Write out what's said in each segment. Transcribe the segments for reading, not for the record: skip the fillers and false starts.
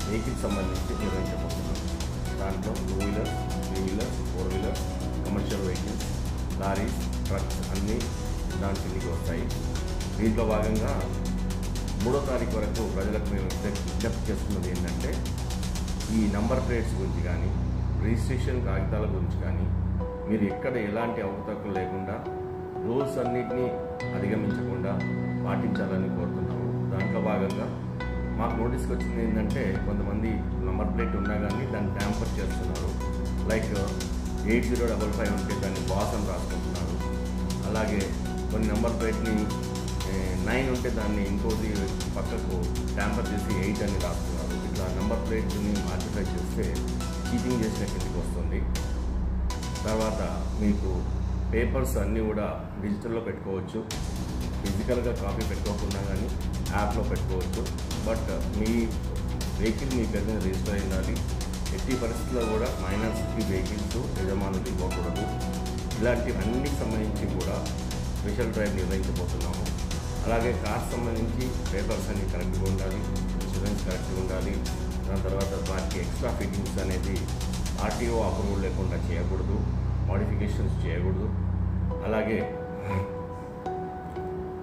Vehicle సంబంధించి నిర్వహించబోతున్నాం. దాంట్లో 2 wheelers, 3 wheelers, 4 wheelers, commercial vehicles, lorries, trucks అన్నీ దాని కిందికి వస్తాయి. దీంట్లో భాగంగా 3వ తారీఖు వరకు ప్రజలకు మేము విజ్ఞప్తి చేస్తున్నది ఏంటంటే, ఈ నంబర్ ప్లేట్స్ గురించి కానీ, రిజిస్ట్రేషన్ కాగితాల గురించి కానీ మీరు ఎక్కడ ఎలాంటి అవకతవకలు లేకుండా రూల్స్ అన్నింటినీ అధిగమించకుండా పాటించాలని కోరుతున్నాము. దాంట్లో భాగంగా మాకు నోటీస్కి వచ్చింది ఏంటంటే, కొంతమంది నంబర్ ప్లేట్ ఉన్నా కానీ దాన్ని ట్యాంపర్ చేస్తున్నారు. లైక్ 8055 ఉంటే దాన్ని బాస్ అని రాసుకుంటున్నారు. అలాగే కొన్ని నంబర్ ప్లేట్ని 9 ఉంటే దాన్ని ఇంకోటి పక్కకు ట్యాంపర్ చేసి 8 అని రాస్తున్నారు. ఇట్లా నంబర్ ప్లేట్ని మాడిఫై చేస్తే చీటింగ్ చేసిన కిందకి వస్తుంది. తర్వాత మీకు పేపర్స్ అన్నీ కూడా డిజిటల్లో పెట్టుకోవచ్చు. ఫిజికల్గా కాపీ పెట్టుకోకుండా కానీ యాప్లో పెట్టుకోవచ్చు. బట్ మీ వెహికల్ మీ పేరు మీద రిజిస్టర్ అయి ఉండాలి. ఎట్టి పరిస్థితుల్లో కూడా మైనర్స్కి వెహికల్స్ యజమానులు ఇవ్వకూడదు. ఇలాంటివన్నిటికి సంబంధించి కూడా స్పెషల్ డ్రైవ్ నిర్వహించబోతున్నాము. అలాగే కార్స్ సంబంధించి పేపర్స్ అన్ని కరెక్ట్గా ఉండాలి, ఇన్సూరెన్స్ కరెక్ట్గా ఉండాలి. దాని తర్వాత వాటికి ఎక్స్ట్రా ఫిట్టింగ్స్ అనేది ఆర్టీఓ అప్రూవల్ లేకుండా చేయకూడదు, మోడిఫికేషన్స్ చేయకూడదు. అలాగే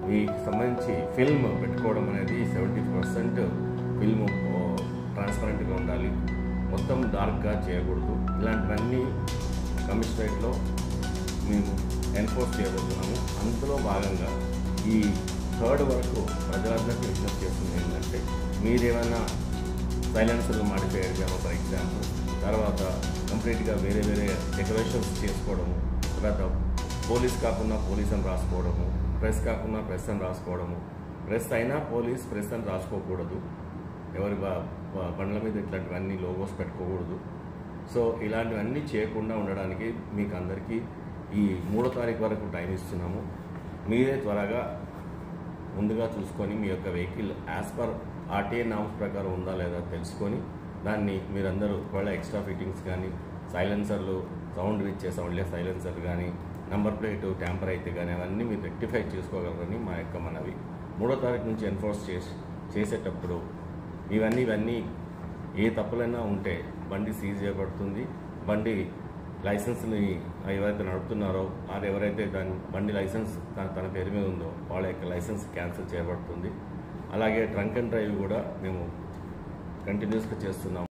వీటికి సంబంధించి ఫిల్మ్ పెట్టుకోవడం అనేది 70% ఫిల్మ్ ట్రాన్స్పరెంట్గా ఉండాలి, మొత్తం డార్క్గా చేయకూడదు. ఇలాంటివన్నీ కమిషనరేట్లో మేము ఎన్ఫోర్స్ చేయబోతున్నాము. అందులో భాగంగా ఈ 3rd వరకు ప్రజలందరికీ విజ్ఞప్తి చేస్తుంది ఏంటంటే, మీరేమైనా సైలెన్సర్లు మాడిఫై చేయడము ఫర్ ఎగ్జాంపుల్, తర్వాత కంప్లీట్గా వేరే వేరే డెకరేషన్స్ చేసుకోవడము, తర్వాత పోలీస్ కాకుండా పోలీస్ అని రాసుకోవడము, ప్రెస్ కాకుండా ప్రెస్ అని రాసుకోవడము, ప్రెస్ అయినా పోలీస్, ప్రెస్ అని రాసుకోకూడదు. ఎవరి బండ్ల మీద ఇట్లాంటివన్నీ లోగోస్ పెట్టుకోకూడదు. సో ఇలాంటివన్నీ చేయకుండా ఉండడానికి మీకు అందరికీ ఈ 3వ తారీఖు వరకు టైం ఇస్తున్నాము. మీరే త్వరగా ముందుగా చూసుకొని మీ యొక్క vehicle as per RTA norms ప్రకారం ఉందా లేదా తెలుసుకొని దాన్ని మీరందరూ ఒకవేళ ఎక్స్ట్రా ఫిట్టింగ్స్ కానీ, సైలెన్సర్లు సౌండ్ ఇచ్చే సౌండ్లే సైలెన్సర్లు కానీ, నంబర్ ప్లేట్ ట్యాంపర్ అయితే కానీ అవన్నీ మీరు రెక్టిఫై చేసుకోగలరని మా యొక్క మనవి. 3వ తారీఖు నుంచి ఎన్ఫోర్స్ చేసేటప్పుడు ఇవన్నీ ఏ తప్పులైనా ఉంటే బండి సీజ్ చేయబడుతుంది. బండి లైసెన్స్ని ఎవరైతే నడుపుతున్నారో ఎవరైతే బండి లైసెన్స్ తన పేరు మీద ఉందో వాళ్ళ యొక్క లైసెన్స్ క్యాన్సిల్ చేయబడుతుంది. అలాగే ట్రంక్ అండ్ డ్రైవ్ కూడా మేము కంటిన్యూస్గా చేస్తున్నాము.